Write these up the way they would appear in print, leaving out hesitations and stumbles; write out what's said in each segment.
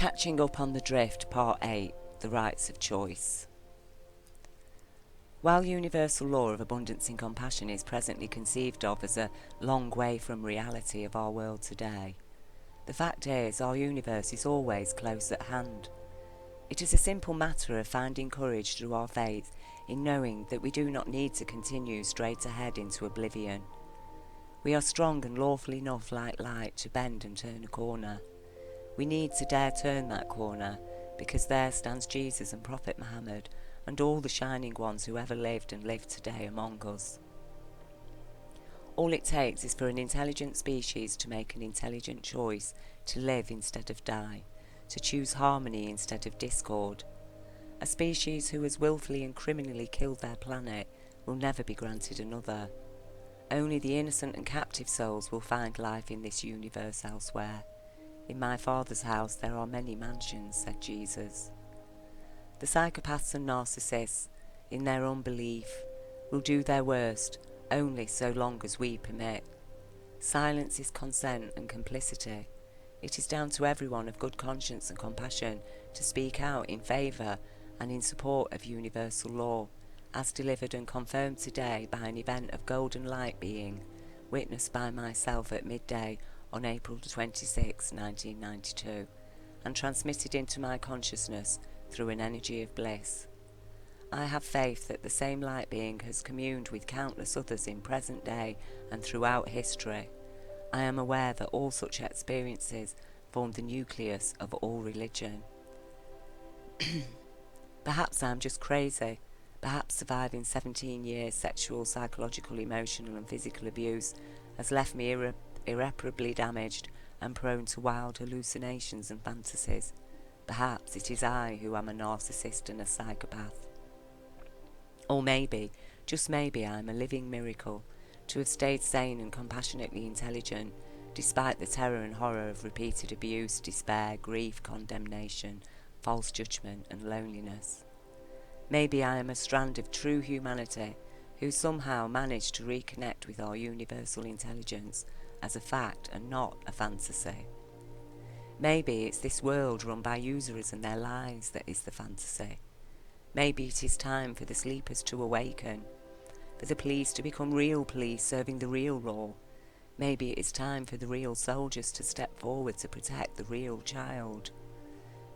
Catching Up on the Drift, Part 8, The Rights of Choice. While universal law of abundance and compassion is presently conceived of as a long way from reality of our world today, the fact is our universe is always close at hand. It is a simple matter of finding courage through our faith in knowing that we do not need to continue straight ahead into oblivion. We are strong and lawful enough like light to bend and turn a corner. We need to dare turn that corner, because there stands Jesus and Prophet Muhammad and all the shining ones who ever lived and live today among us. All it takes is for an intelligent species to make an intelligent choice to live instead of die, to choose harmony instead of discord. A species who has willfully and criminally killed their planet will never be granted another. Only the innocent and captive souls will find life in this universe elsewhere. In my Father's house there are many mansions, said Jesus. The psychopaths and narcissists, in their unbelief, will do their worst only so long as we permit. Silence is consent and complicity. It is down to everyone of good conscience and compassion to speak out in favour and in support of universal law, as delivered and confirmed today by an event of golden light being, witnessed by myself at midday on April 26, 1992, and transmitted into my consciousness through an energy of bliss. I have faith that the same light being has communed with countless others in present day and throughout history. I am aware that all such experiences form the nucleus of all religion. Perhaps I am just crazy. Perhaps surviving 17 years sexual, psychological, emotional and physical abuse has left me irreparably damaged and prone to wild hallucinations and fantasies. Perhaps it is I who am a narcissist and a psychopath. Or maybe, just maybe, I am a living miracle, to have stayed sane and compassionately intelligent, despite the terror and horror of repeated abuse, despair, grief, condemnation, false judgment and loneliness. Maybe I am a strand of true humanity who somehow managed to reconnect with our universal intelligence as a fact and not a fantasy. Maybe it's this world run by usurers and their lies that is the fantasy. Maybe it is time for the sleepers to awaken, for the police to become real police serving the real law. Maybe it is time for the real soldiers to step forward to protect the real child.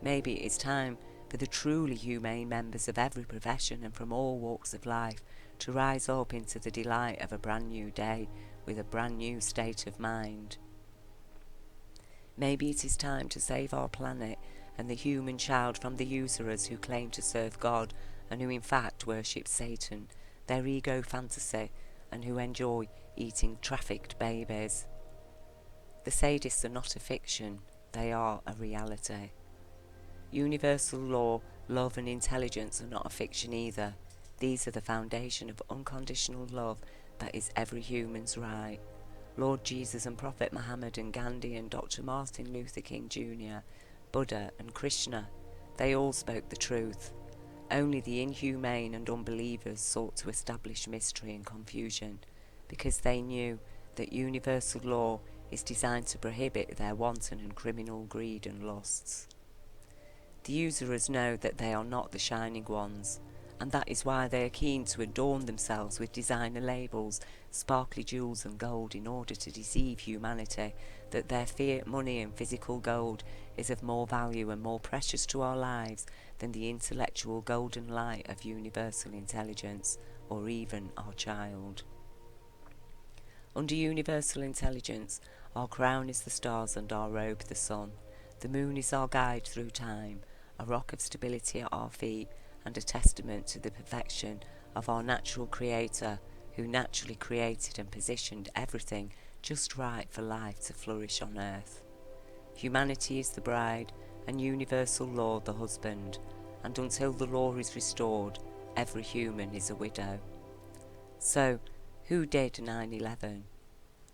Maybe it is time for the truly humane members of every profession and from all walks of life to rise up into the delight of a brand new day with a brand new state of mind. Maybe it is time to save our planet and the human child from the usurers who claim to serve God and who in fact worship Satan, their ego fantasy, and who enjoy eating trafficked babies. The sadists are not a fiction, they are a reality. Universal law, love and intelligence are not a fiction either. These are the foundation of unconditional love that is every human's right. Lord Jesus and Prophet Muhammad and Gandhi and Dr. Martin Luther King Jr., Buddha and Krishna, they all spoke the truth. Only the inhumane and unbelievers sought to establish mystery and confusion, because they knew that universal law is designed to prohibit their wanton and criminal greed and lusts. The usurers know that they are not the shining ones, and that is why they are keen to adorn themselves with designer labels, sparkly jewels and gold in order to deceive humanity that their fiat money and physical gold is of more value and more precious to our lives than the intellectual golden light of universal intelligence, or even our child. Under universal intelligence, our crown is the stars and our robe the sun. The moon is our guide through time, a rock of stability at our feet, and a testament to the perfection of our natural creator, who naturally created and positioned everything just right for life to flourish on earth. Humanity is the bride, and universal law the husband, and until the law is restored, every human is a widow. So, who did 9/11?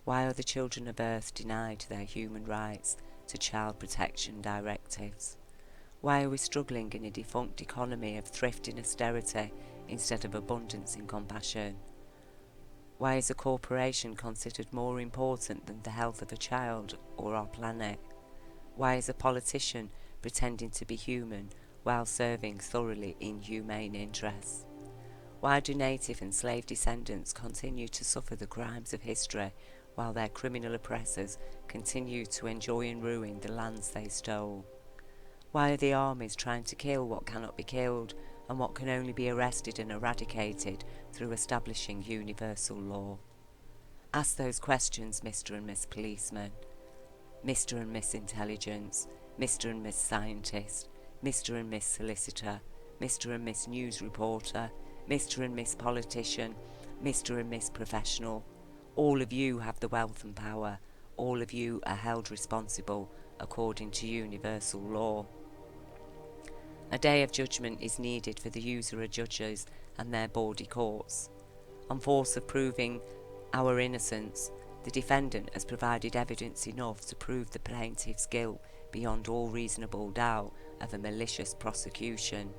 Why are the children of earth denied their human rights to child protection directives? Why are we struggling in a defunct economy of thrift and austerity instead of abundance and compassion? Why is a corporation considered more important than the health of a child or our planet? Why is a politician pretending to be human while serving thoroughly inhumane interests? Why do native and slave descendants continue to suffer the crimes of history while their criminal oppressors continue to enjoy and ruin the lands they stole? Why are the armies trying to kill what cannot be killed and what can only be arrested and eradicated through establishing universal law? Ask those questions, Mr. and Miss Policeman, Mr. and Miss Intelligence, Mr. and Miss Scientist, Mr. and Miss Solicitor, Mr. and Miss News Reporter, Mr. and Miss Politician, Mr. and Miss Professional. All of you have the wealth and power. All of you are held responsible according to universal law. A day of judgment is needed for the usurer judges and their bawdy courts. On force of proving our innocence, the defendant has provided evidence enough to prove the plaintiff's guilt beyond all reasonable doubt of a malicious prosecution.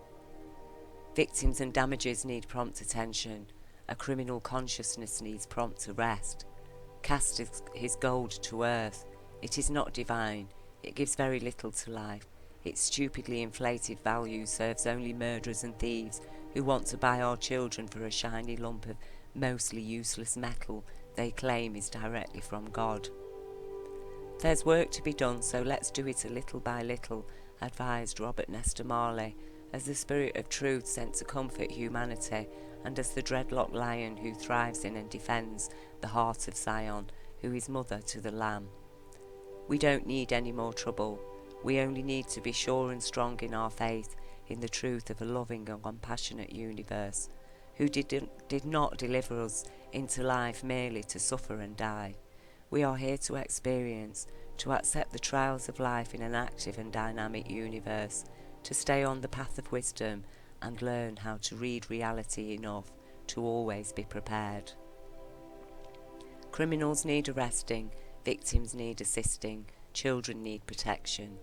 Victims and damages need prompt attention. A criminal consciousness needs prompt arrest. Cast his gold to earth. It is not divine. It gives very little to life. Its stupidly inflated value serves only murderers and thieves who want to buy our children for a shiny lump of mostly useless metal they claim is directly from God. There's work to be done, so let's do it a little by little, advised Robert Nesta Marley, as the Spirit of Truth sent to comfort humanity, and as the dreadlocked lion who thrives in and defends the heart of Zion, who is mother to the Lamb. We don't need any more trouble. We only need to be sure and strong in our faith in the truth of a loving and compassionate universe, who did not deliver us into life merely to suffer and die. We are here to experience, to accept the trials of life in an active and dynamic universe, to stay on the path of wisdom and learn how to read reality enough to always be prepared. Criminals need arresting, victims need assisting, children need protection.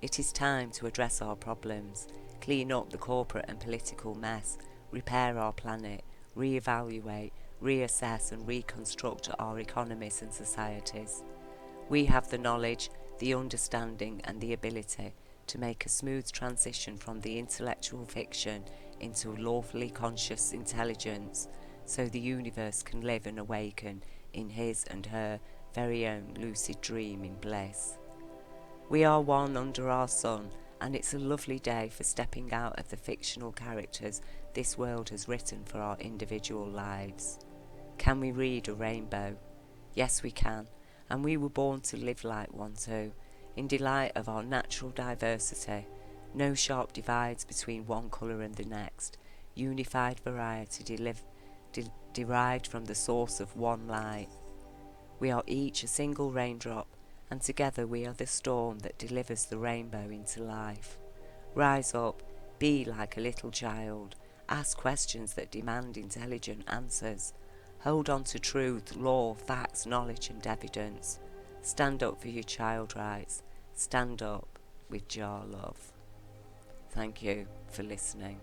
It is time to address our problems, clean up the corporate and political mess, repair our planet, re-evaluate, reassess and reconstruct our economies and societies. We have the knowledge, the understanding and the ability to make a smooth transition from the intellectual fiction into lawfully conscious intelligence, so the universe can live and awaken in his and her very own lucid dream in bliss. We are one under our sun, and it's a lovely day for stepping out of the fictional characters this world has written for our individual lives. Can we read a rainbow? Yes, we can, and we were born to live like one too, in delight of our natural diversity, no sharp divides between one colour and the next, unified variety derived from the source of one light. We are each a single raindrop, and together we are the storm that delivers the rainbow into life. Rise up, be like a little child, ask questions that demand intelligent answers. Hold on to truth, law, facts, knowledge and evidence. Stand up for your child rights. Stand up with Jar Love. Thank you for listening.